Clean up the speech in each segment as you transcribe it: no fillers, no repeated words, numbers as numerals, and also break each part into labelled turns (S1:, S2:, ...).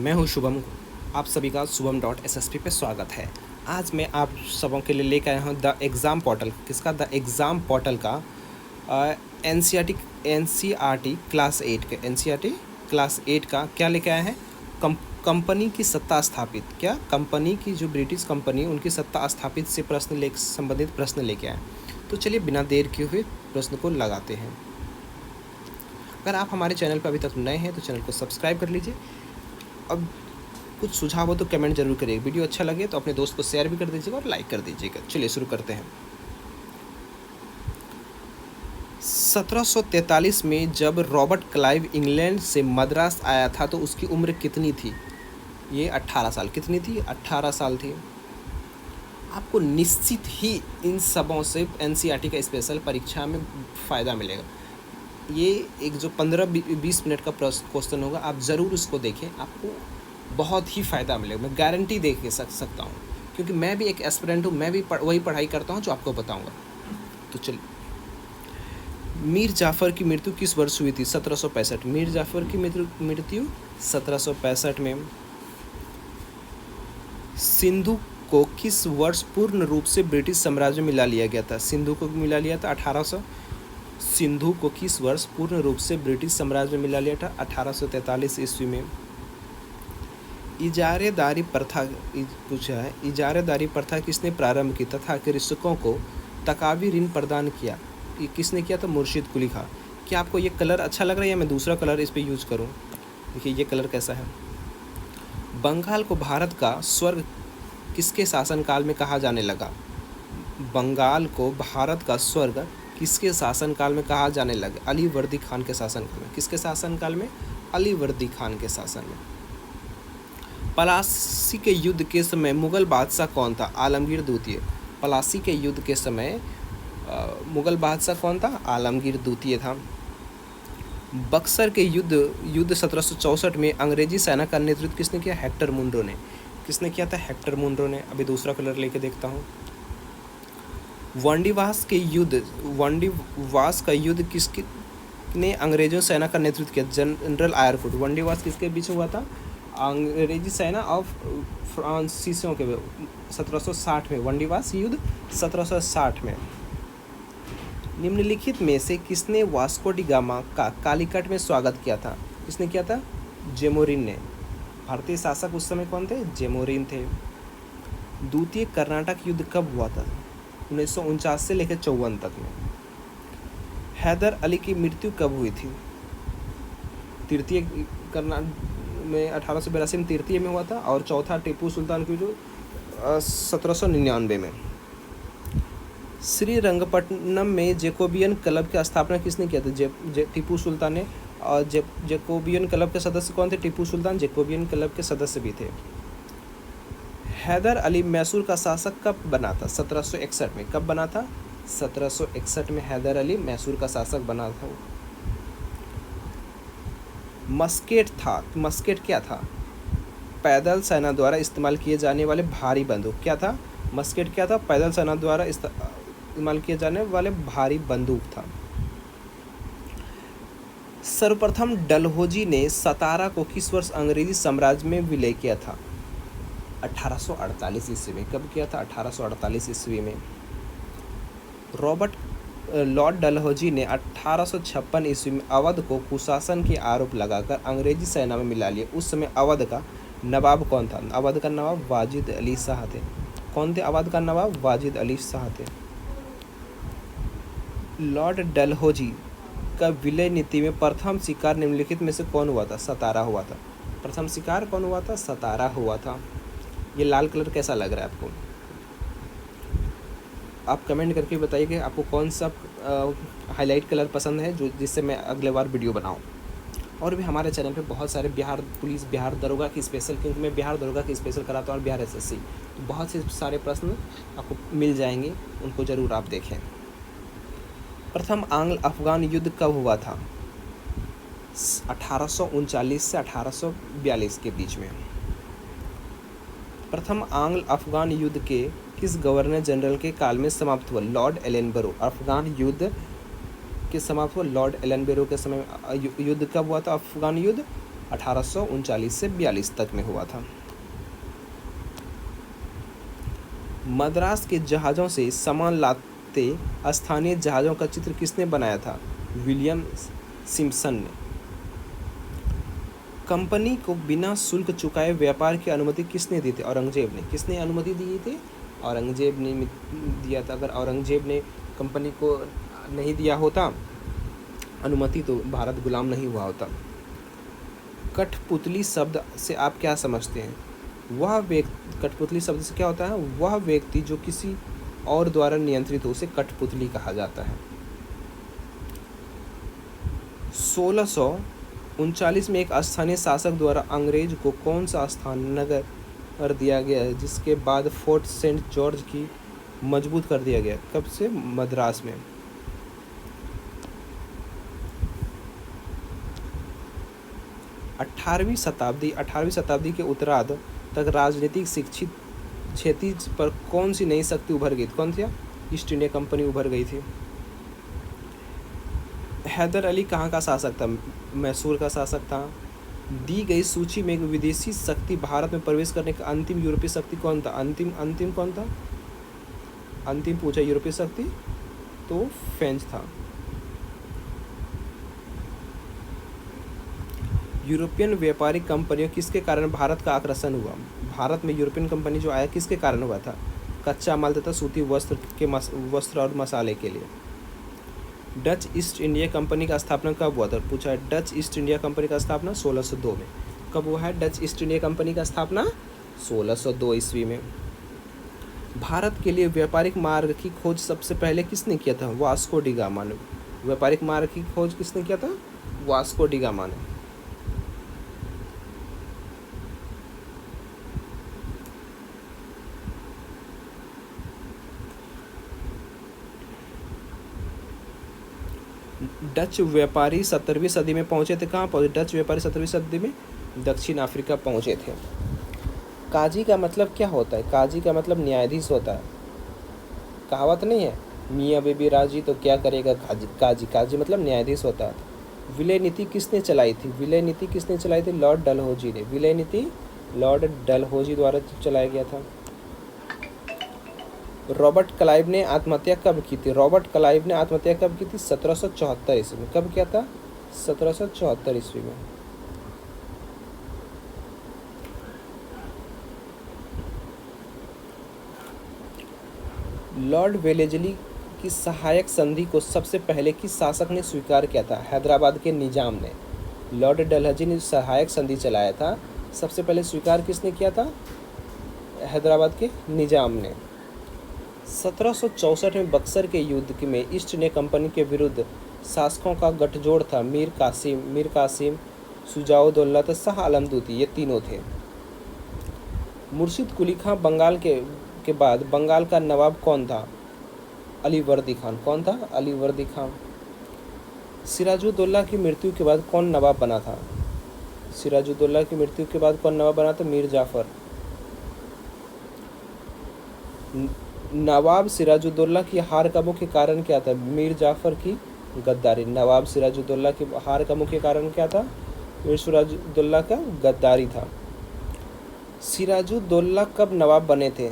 S1: मैं हूं शुभम। आप सभी का शुभम.SSP पे स्वागत है। आज मैं आप सबों के लिए लेकर आया हूं द एग्ज़ाम पोर्टल। किसका? द एग्ज़ाम पोर्टल का एनसीईआरटी क्लास 8 के एनसीईआरटी क्लास 8 का क्या लेकर आए हैं? कंपनी की सत्ता स्थापित, क्या कंपनी की जो ब्रिटिश कंपनी उनकी सत्ता स्थापित से संबंधित प्रश्न लेके आए। तो चलिए बिना देर किए हुए प्रश्न को लगाते हैं। अगर आप हमारे चैनल पर अभी तक नए हैं तो चैनल को सब्सक्राइब कर लीजिए। अब कुछ सुझाव हो तो कमेंट जरूर करिएगा। वीडियो अच्छा लगे तो अपने दोस्त को शेयर भी कर दीजिएगा और लाइक कर दीजिएगा। चलिए शुरू करते हैं। 1743 में जब रॉबर्ट क्लाइव इंग्लैंड से मद्रास आया था तो उसकी उम्र कितनी थी? ये 18 साल। कितनी थी? 18 साल थी। आपको निश्चित ही इन सबों से एनसीईआरटी का स्पेशल परीक्षा में फ़ायदा मिलेगा। ये एक जो 15-20 मिनट का क्वेश्चन होगा, आप ज़रूर उसको देखें, आपको बहुत ही फ़ायदा मिलेगा। मैं गारंटी दे के सकता हूँ, क्योंकि मैं भी एक एस्पिरेंट हूँ। मैं भी वही पढ़ाई करता हूँ जो आपको बताऊँगा। तो चलिए, मीर जाफ़र की मृत्यु किस वर्ष हुई थी? 1765। मीर जाफ़र की मृत्यु 1765 में। सिंधु को किस वर्ष पूर्ण रूप से ब्रिटिश साम्राज्य में मिला लिया गया था? सिंधु को मिला लिया था 1800। सिंधु को किस वर्ष पूर्ण रूप से ब्रिटिश साम्राज्य में मिला लिया था? 1843 ईस्वी में। इजारेदारी प्रथा पूछा है। इजारेदारी प्रथा किसने प्रारंभ की तथा कृषकों को तकावी ऋण प्रदान किया? ये किसने किया था? मुर्शिद कुली खां। क्या आपको ये कलर अच्छा लग रहा है या मैं दूसरा कलर इस पर यूज करूं? देखिए ये कलर कैसा है। बंगाल को भारत का स्वर्ग किसके शासनकाल में कहा जाने लगा? बंगाल को भारत का स्वर्ग किसके शासनकाल में कहा जाने लगा? अली वर्दी खान के शासनकाल में। किसके शासनकाल में? अली वर्दी खान के शासन में। पलासी के युद्ध के समय मुगल बादशाह कौन था? आलमगीर द्वितीय। पलासी के युद्ध के समय मुगल बादशाह कौन था? आलमगीर द्वितीय था। बक्सर के युद्ध 1764 में अंग्रेजी सेना का नेतृत्व किसने किया? हेक्टर मुनरो ने। किसने किया था? हेक्टर मुनरो ने। अभी दूसरा कलर लेके देखता हूँ। वांडीवास का युद्ध किसने अंग्रेजों सेना का नेतृत्व किया? जनरल आयरफूट। वांडीवास किसके बीच हुआ था? अंग्रेजी सेना और फ्रांसीसियों के 1760 में। वांडीवास युद्ध 1760 में। निम्नलिखित में से किसने वास्को डी गामा का कालीकट में स्वागत किया था? किसने किया था? जेमोरिन ने। भारतीय शासक उस समय कौन थे? जेमोरिन थे। द्वितीय कर्नाटक युद्ध कब हुआ था? 1949 से लेकर 54 तक में। हैदर अली की मृत्यु कब हुई थी? तृतीय कर्नाटक में 1882 में तृतीय में हुआ था, और चौथा टीपू सुल्तान की जो 1799 में। श्रीरंगपट्टनम में जैकोबियन क्लब की स्थापना किसने किया था? टीपू सुल्तान ने। और जैकोबियन क्लब के सदस्य कौन थे? टीपू सुल्तान जैकोबियन क्लब के सदस्य भी थे। हैदर अली मैसूर का शासक कब बना था? 1761 में। कब बना था? 1761 में हैदर अली मैसूर का शासक बना था। मस्केट क्या था? पैदल सेना द्वारा इस्तेमाल किए जाने वाले भारी बंदूक। क्या था? मस्केट क्या था? पैदल सेना द्वारा इस्तेमाल किए जाने वाले भारी बंदूक था। सर्वप्रथम डलहौजी ने सतारा को किस वर्ष अंग्रेजी साम्राज्य में विलय किया था? 1848 ईस्वी में। कब किया था? 1848 ईस्वी में। लॉर्ड डलहौजी ने 1856 ईस्वी में अवध को कुशासन के आरोप लगाकर अंग्रेजी सेना में मिला लिया। उस समय अवध का नवाब कौन था? अवध का नवाब वाजिद अली शाह थे। कौन थे अवध का नवाब? वाजिद अली शाह थे। लॉर्ड डलहौजी का विलय नीति में प्रथम शिकार निम्नलिखित में से कौन हुआ था? सतारा हुआ था। प्रथम शिकार कौन हुआ था? सतारा हुआ था। ये लाल कलर कैसा लग रहा है आपको? आप कमेंट करके बताइए कि आपको कौन सा हाईलाइट कलर पसंद है, जो जिससे मैं अगले बार वीडियो बनाऊं। और भी हमारे चैनल पे बहुत सारे बिहार पुलिस, बिहार दरोगा की स्पेशल, क्योंकि मैं बिहार दरोगा की स्पेशल कराता हूँ और बिहार एसएससी, तो बहुत से सारे प्रश्न आपको मिल जाएंगे, उनको ज़रूर आप देखें। प्रथम आंग्ल अफगान युद्ध कब हुआ था? 1839 से 1842 के बीच में। प्रथम आंग्ल अफगान युद्ध के किस गवर्नर जनरल के काल में समाप्त हुआ? Lord Ellenborough. अफगान युद्ध के समाप्त हुआ लॉर्ड एलेनबरो के समय। युद्ध कब हुआ था? अफगान युद्ध 1839 से 42 तक में हुआ था। मद्रास के जहाज़ों से सामान लाते स्थानीय जहाज़ों का चित्र किसने बनाया था? विलियम सिम्पसन ने। कंपनी को बिना शुल्क चुकाए व्यापार की अनुमति किसने दी थी? औरंगजेब ने। किसने अनुमति दी थी? औरंगजेब ने दिया था। अगर औरंगजेब ने कंपनी को नहीं दिया होता अनुमति तो भारत गुलाम नहीं हुआ होता। कठपुतली शब्द से आप क्या समझते हैं? वह व्यक्ति, कठपुतली शब्द से क्या होता है? वह व्यक्ति जो किसी और द्वारा नियंत्रित हो उसे कठपुतली कहा जाता है। 1639 में एक स्थानीय शासक द्वारा अंग्रेज को कौन सा स्थान नगर कर दिया गया है जिसके बाद फोर्ट सेंट जॉर्ज की मजबूत कर दिया गया? कब से? मद्रास में। 18वीं शताब्दी के उत्तरार्ध तक राजनीतिक शिक्षित क्षितिज पर कौन सी नई शक्ति उभर गई? कौन सी? ईस्ट इंडिया कंपनी उभर गई थी। हैदर अली कहाँ का शासक था? मैसूर का शासक था। दी गई सूची में एक विदेशी शक्ति भारत में प्रवेश करने का अंतिम यूरोपीय शक्ति कौन था? अंतिम कौन था? अंतिम पूछा यूरोपीय शक्ति तो फ्रेंच था। यूरोपियन व्यापारिक कंपनियों किसके कारण भारत का आकर्षण हुआ? भारत में यूरोपियन कंपनी जो आया किसके कारण हुआ था? कच्चा माल तथा सूती वस्त्र और मसाले के लिए। डच ईस्ट इंडिया कंपनी का स्थापना कब हुआ था? पूछा है डच ईस्ट इंडिया कंपनी का स्थापना 1602 में। कब हुआ है डच ईस्ट इंडिया कंपनी का स्थापना? 1602 ईस्वी में। भारत के लिए व्यापारिक मार्ग की खोज सबसे पहले किसने किया था? वास्को डी गामा ने। व्यापारिक मार्ग की खोज किसने किया था? वास्को डी गामा ने। डच व्यापारी 17वीं सदी में पहुंचे थे। कहाँ पहुंचे डच व्यापारी 17वीं सदी में? दक्षिण अफ्रीका पहुंचे थे। काजी का मतलब क्या होता है? काजी का मतलब न्यायाधीश होता है। कहावत नहीं है मियाँ बीबी राजी तो क्या करेगा काजी। काजी मतलब न्यायाधीश होता है। विलय नीति किसने चलाई थी? विलय नीति किसने चलाई थी? लॉर्ड डलहौजी ने। विलय नीति लॉर्ड डलहौजी द्वारा चलाया गया था। रॉबर्ट क्लाइव ने आत्महत्या कब की थी? रॉबर्ट क्लाइव ने आत्महत्या कब की थी? 1774 ईस्वी में। कब किया था? 1774 ईस्वी में। लॉर्ड वेलेस्ली की सहायक संधि को सबसे पहले किस शासक ने स्वीकार किया था? हैदराबाद के निजाम ने। लॉर्ड डलहौजी ने सहायक संधि चलाया था, सबसे पहले स्वीकार किसने किया था? हैदराबाद के निजाम ने। 1764 में बक्सर के युद्ध में ईस्ट इंडिया कंपनी के विरुद्ध शासकों का गठजोड़ था। मीर कासिम, शुजाउद्दौला तो शाह आलम दूती, ये तीनों थे। मुर्शिद कुली खां बंगाल के बाद बंगाल का नवाब कौन था? अलीवर्दी खान। कौन था? अलीवर्दी खान। सिराजुद्दौला की मृत्यु के बाद कौन नवाब बना था? सिराजुद्दौला की मृत्यु के बाद कौन नवाब बना था? मीर जाफर। नवाब सिराजुद्दौला की हार का मुख्य कारण क्या था? मीर जाफर की गद्दारी। नवाब सिराजुद्दौला की हार का मुख्य कारण क्या था? मीर सिराजुद्दौला का गद्दारी था। सिराजुद्दौला कब नवाब बने थे?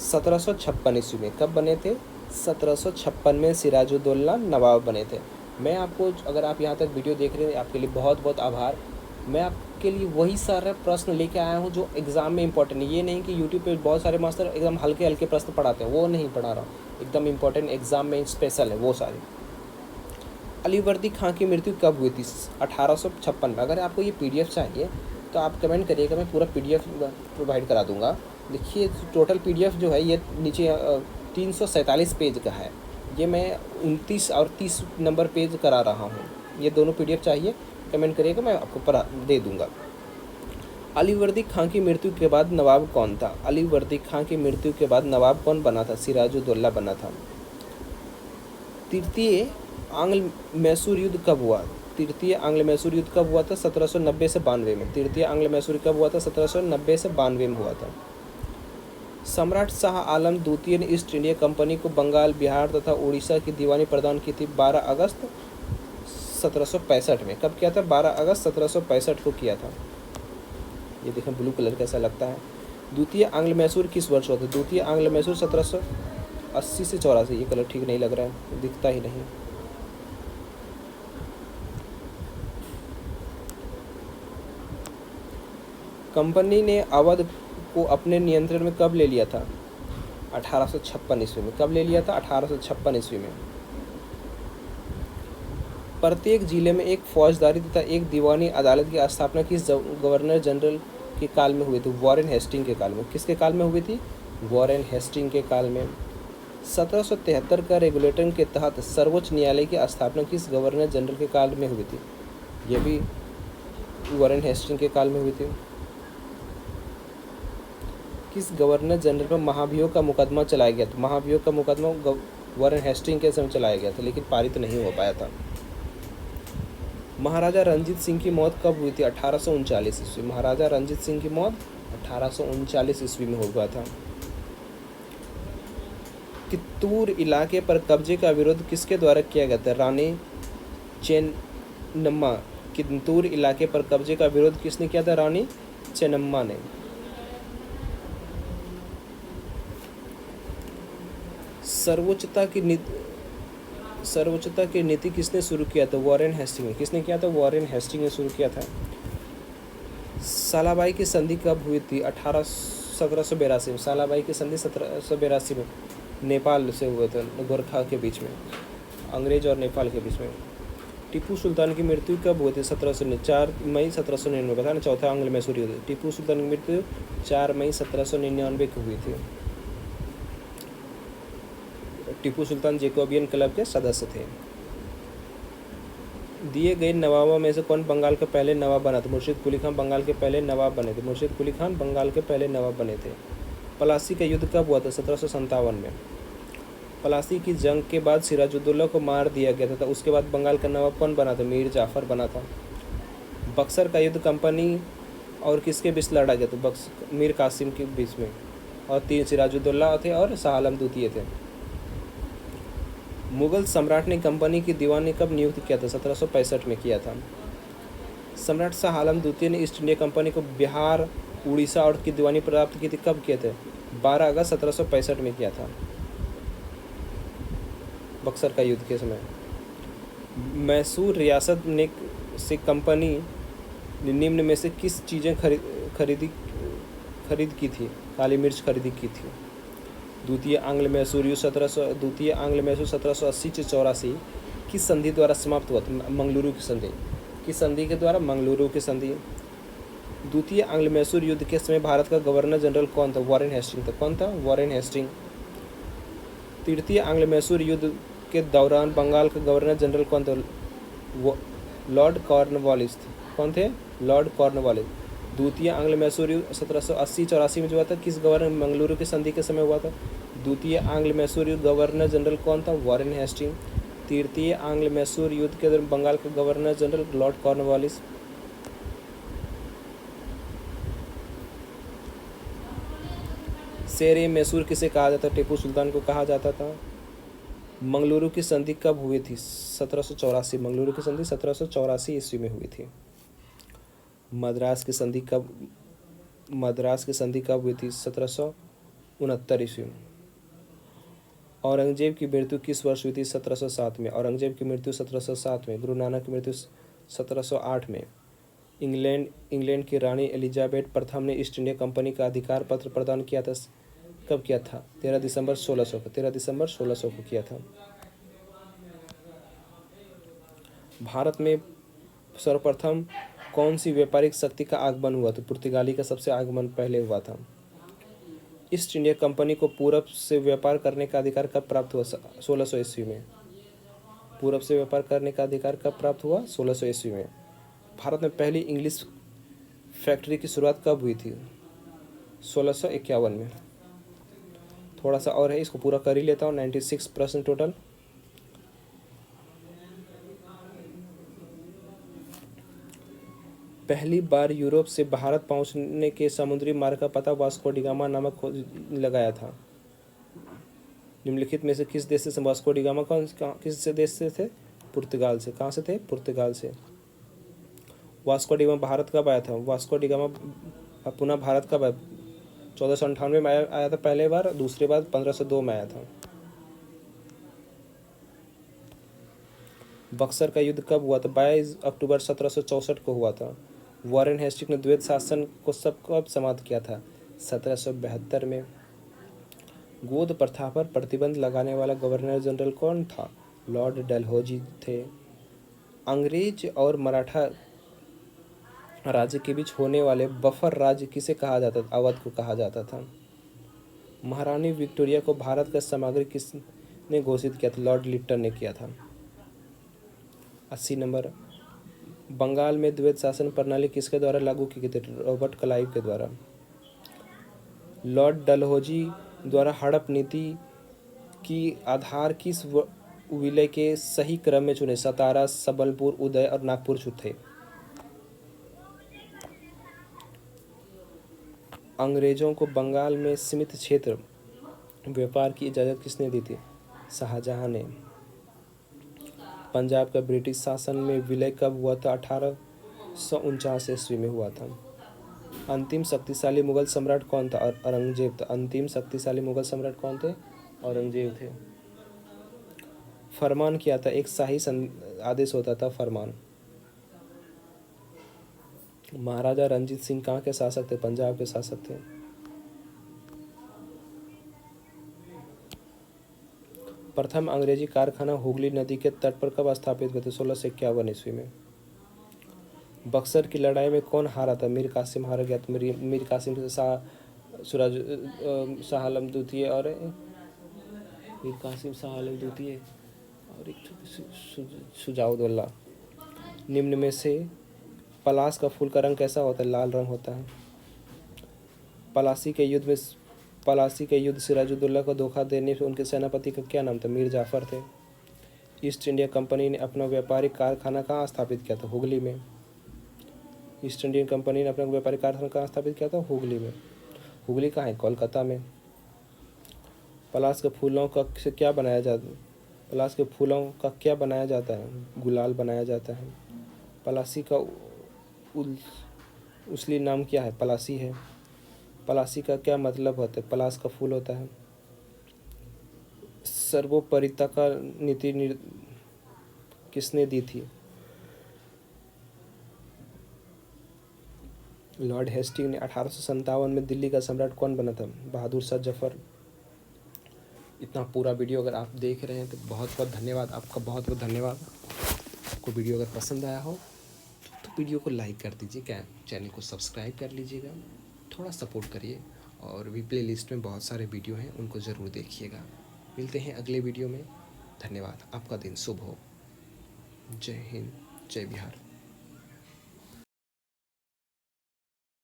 S1: 1756 ईस्वी में। कब बने थे? 1756 में सिराजुद्दौला नवाब बने थे। मैं आपको, अगर आप यहाँ तक वीडियो देख रहे हैं, आपके लिए बहुत बहुत आभार। मैं आपके लिए वही सारे प्रश्न लेके आया हूँ जो एग्ज़ाम में इंपॉर्टेंट है। ये नहीं कि यूट्यूब पे बहुत सारे मास्टर एकदम हल्के हल्के प्रश्न पढ़ाते हैं, वो नहीं पढ़ा रहा हूँ। एकदम इंपॉर्टेंट एग्ज़ाम में स्पेशल है वो सारे। अलीवर्दी खां की मृत्यु कब हुई थी? 1856 में। अगर आपको ये PDF चाहिए तो आप कमेंट करिएगा, मैं पूरा PDF प्रोवाइड करा दूँगा। देखिए टोटल PDF जो है ये नीचे 347 पेज का है। ये मैं 29 और 30 नंबर पेज करा रहा हूँ। ये दोनों PDF चाहिए कमेंट करिएगा, मैं आपको पढ़ा दे दूँगा। अलीवर्दी खां की मृत्यु के बाद नवाब कौन था? अलीवर्दी खां की मृत्यु के बाद नवाब कौन बना था? सिराजुद्दौला बना था। तृतीय आंग्ल मैसूर युद्ध कब हुआ? तृतीय आंग्ल मैसूर युद्ध कब हुआ था? 1790 से 92 में। तृतीय आंग्ल मैसूर कब हुआ था? 1790 से 92 में हुआ था। सम्राट शाह आलम द्वितीय ने ईस्ट इंडिया कंपनी को बंगाल, बिहार तथा उड़ीसा की दीवानी प्रदान की थी। 12 अगस्त 1765 में। कब किया था? 12 अगस्त 1765 को किया था। ये देखें ब्लू कलर कैसा लगता है। द्वितीय आंग्ल मैसूर किस वर्ष हुआ था? द्वितीय आंग्ल मैसूर 1780 से 84। ये कलर ठीक नहीं लग रहा है, दिखता ही नहीं। कंपनी ने अवध को अपने नियंत्रण में कब ले लिया था? 1856 ईस्वी में। कब ले लिया था? 1856 ईस्वी में। प्रत्येक जिले में एक फौजदारी तथा एक दीवानी अदालत की स्थापना किस गवर्नर जनरल के काल में हुई थी? वॉरेन हेस्टिंग के काल में। किसके काल में हुई थी? वॉरेन हेस्टिंग के काल में। 1773 का रेगुलेटर के तहत सर्वोच्च न्यायालय की स्थापना किस गवर्नर जनरल के काल में हुई थी? ये भी वॉरेन हेस्टिंग के काल में हुई थी। किस गवर्नर जनरल पर महाभियोग का मुकदमा चलाया गया था? महाभियोग का मुकदमा वॉरेन हेस्टिंग के समय चलाया गया था, लेकिन पारित नहीं हो पाया था। महाराजा रणजीत सिंह की मौत कब हुई थी? 1839 ईस्वी। महाराजा रणजीत सिंह की मौत 1839 ईस्वी में हुआ था। कित्तूर इलाके पर कब्जे का विरोध किसके द्वारा किया गया था? रानी चेन्नम्मा। कित्तूर इलाके पर कब्जे का विरोध किसने किया था? रानी चेन्नम्मा ने। सर्वोच्चता की नीति किसने शुरू किया था? वॉरेन हेस्टिंग ने। किसने किया था? वॉरेन हेस्टिंग ने शुरू किया था। सालाबाई की संधि कब हुई थी? 1782 में। सालाबाई की संधि 1782 में नेपाल से हुए थे, गोरखा के बीच में, अंग्रेज और नेपाल के बीच में। टीपू सुल्तान की मृत्यु कब हुई थी? 4 मई 1799। पता ना, चौथा आंग्ल मैसूर युद्ध। टीपू सुल्तान की मृत्यु 4 मई 1799 को हुई थी। टीपू सुल्तान जैकोबियन क्लब के सदस्य थे। दिए गए नवाबों में से कौन बंगाल के पहले नवाब बना था? मुर्शिद कुली खान बंगाल के पहले नवाब बने थे। मुर्शिद कुली खान बंगाल के पहले नवाब बने थे। पलासी का युद्ध कब हुआ था? 1757 में। पलासी की जंग के बाद सिराजुद्दौला को मार दिया गया था। उसके बाद बंगाल का नवाब कौन बना था? मीर जाफर बना था। बक्सर का युद्ध कंपनी और किसके बीच लड़ा गया था? मीर कासिम के बीच में, और 3 सिराजुद्दौला थे और शाह आलम द्वितीय थे। मुगल सम्राट ने कंपनी की दीवानी कब नियुक्त किया था? 1765 में किया था। सम्राट शाह आलम द्वितीय ने ईस्ट इंडिया कंपनी को बिहार, उड़ीसा और की दीवानी प्राप्त की थी। कब किए थे? 12 अगस्त 1765 में किया था, बक्सर का युद्ध के समय। मैसूर रियासत ने से कंपनी निम्न में से किस चीज़ें खरीद की थी? काली मिर्च खरीदी की थी। द्वितीय आंग्ल मैसूर युद्ध 1780 से 84 किस संधि द्वारा समाप्त हुआ था? मंगलुरु की संधि। किस संधि के द्वारा? मंगलुरु की संधि। द्वितीय आंग्ल मैसूर युद्ध के समय भारत का गवर्नर जनरल कौन था? वॉरेन हेस्टिंग था। कौन था? Warren Hastings. तृतीय आंग्ल मैसूर युद्ध के दौरान बंगाल का गवर्नर जनरल कौन था? Lord Cornwallis. कौन थे? Lord Cornwallis. द्वितीय आंग्ल मैसूर युद्ध 1780-84 में जो हुआ था, किस गवर्नर? मंगलुरु की संधि के समय हुआ था। द्वितीय आंग्ल मैसूर युद्ध गवर्नर जनरल कौन था? Warren Hastings. तृतीय आंग्ल मैसूर युद्ध के दौरान बंगाल का गवर्नर जनरल लॉर्ड कॉर्नवालिस। शेर ए मैसूर किसे कहा जाता? टीपू सुल्तान को कहा जाता था। मंगलुरु की संधि कब हुई थी? 1784। मंगलुरु की संधि 1784 ईस्वी में हुई थी। मद्रास की संधि कब हुई थी? 1769 ईस्वी में। औरंगजेब की मृत्यु किस वर्ष हुई थी? 1707 में। औरंगजेब की मृत्यु 1707 में। गुरु नानक की मृत्यु 1708 में। इंग्लैंड की रानी एलिजाबेथ प्रथम ने ईस्ट इंडिया कंपनी का अधिकार पत्र प्रदान किया था। कब किया था? 13 दिसंबर 1600 को। 13 दिसंबर 1600 को किया था। भारत में सर्वप्रथम कौन सी व्यापारिक शक्ति का आगमन हुआ था? पुर्तगाली का सबसे आगमन पहले हुआ था। ईस्ट इंडिया कंपनी को पूरब से व्यापार करने का अधिकार कब प्राप्त हुआ? 1600 ईस्वी में। पूरब से व्यापार करने का अधिकार कब प्राप्त हुआ? 1600 ईस्वी में। भारत में पहली इंग्लिश फैक्ट्री की शुरुआत कब हुई थी? 1651 में। थोड़ा सा और है, इसको पूरा कर ही लेता हूँ। 96% टोटल। पहली बार यूरोप से भारत पहुंचने के समुद्री मार्ग का पता वास्को डी गामा नामक खोज लगाया था। निम्नलिखित में से किस देश से वास्को डी गामा किस देश से थे? पुर्तगाल से। कहाँ से थे? पुर्तगाल से। वास्को डिगामा भारत कब आया था? वास्को डिगामा पुनः भारत कब आया? 1498 में आया था पहले बार, दूसरी बार 1502 में आया था। बक्सर का युद्ध कब हुआ था? 22 अक्टूबर 1764 को हुआ था। वॉरेन हेस्टिंग ने द्वैत शासन को कब समाप्त किया था? 1772 में। गोद प्रथा पर प्रतिबंध लगाने वाला गवर्नर जनरल कौन था? लॉर्ड डलहौजी थे। अंग्रेज और मराठा राज्य के बीच होने वाले बफर राज्य किसे कहा जाता था? अवध को कहा जाता था। महारानी विक्टोरिया को भारत का समग्र किसने घोषित किया था? लॉर्ड लिट्टन ने किया था। 80 नंबर। बंगाल में द्वैत शासन प्रणाली किसके द्वारा लागू की गई थी? रॉबर्ट क्लाइव के द्वारा। लॉर्ड डलहौजी द्वारा हड़प नीति की आधार किस विलय के सही क्रम में चुने? सतारा, सबलपुर, उदय और नागपुर थे। अंग्रेजों को बंगाल में सीमित क्षेत्र व्यापार की इजाज़त किसने दी थी? शाहजहां ने। पंजाब का ब्रिटिश शासन में विलय कब हुआ था? 1849 ईस्वी में हुआ था। अंतिम शक्तिशाली मुगल सम्राट कौन था? औरंगजेब था। अंतिम शक्तिशाली मुगल सम्राट कौन थे? औरंगजेब थे। फरमान क्या था? एक शाही आदेश होता था फरमान। महाराजा रंजीत सिंह कहाँ के शासक थे? पंजाब के शासक थे। प्रथम अंग्रेजी कारखाना हुगली नदी के तट पर कब स्थापित हुए थे? 1651 ईस्वी में। बक्सर की लड़ाई में कौन हारा था? मीर कासिम हार गया था। मीर कासिम से शाह आलम द्वितीय और मीर कासिम, शाह आलम द्वितीय और एक शुजाउद्दौला। निम्न में से पलाश का फूल का रंग कैसा होता है? लाल रंग होता है। पलासी के युद्ध सिराजुद्दौला को धोखा देने से उनके सेनापति का क्या नाम था? मीर जाफर थे। ईस्ट इंडिया कंपनी ने अपना व्यापारिक कारखाना कहाँ स्थापित किया था? हुगली में। ईस्ट इंडियन कंपनी ने अपना व्यापारिक कारखाना कहाँ स्थापित किया था? हुगली में। हुगली कहाँ है? कोलकाता में। पलाश के फूलों का से क्या बनाया जाता है? पलाश के फूलों का क्या बनाया जाता है? गुलाल बनाया जाता है। पलासी का उसली नाम क्या है? पलासी है। पलासी का क्या मतलब होता है? पलाश का फूल होता है। सर्वोपरिता का नीति किसने दी थी? लॉर्ड हेस्टिंग ने। 1857 में दिल्ली का सम्राट कौन बना था? बहादुर शाह जफर। इतना पूरा वीडियो अगर आप देख रहे हैं तो बहुत बहुत धन्यवाद आपका, बहुत बहुत धन्यवाद। आपको वीडियो अगर पसंद आया हो तो वीडियो को लाइक कर दीजिए, क्या चैनल को सब्सक्राइब कर लीजिएगा, थोड़ा सपोर्ट करिए। और भी प्ले लिस्ट में बहुत सारे वीडियो हैं, उनको ज़रूर देखिएगा। मिलते हैं अगले वीडियो में। धन्यवाद। आपका दिन शुभ हो। जय हिंद, जय बिहार।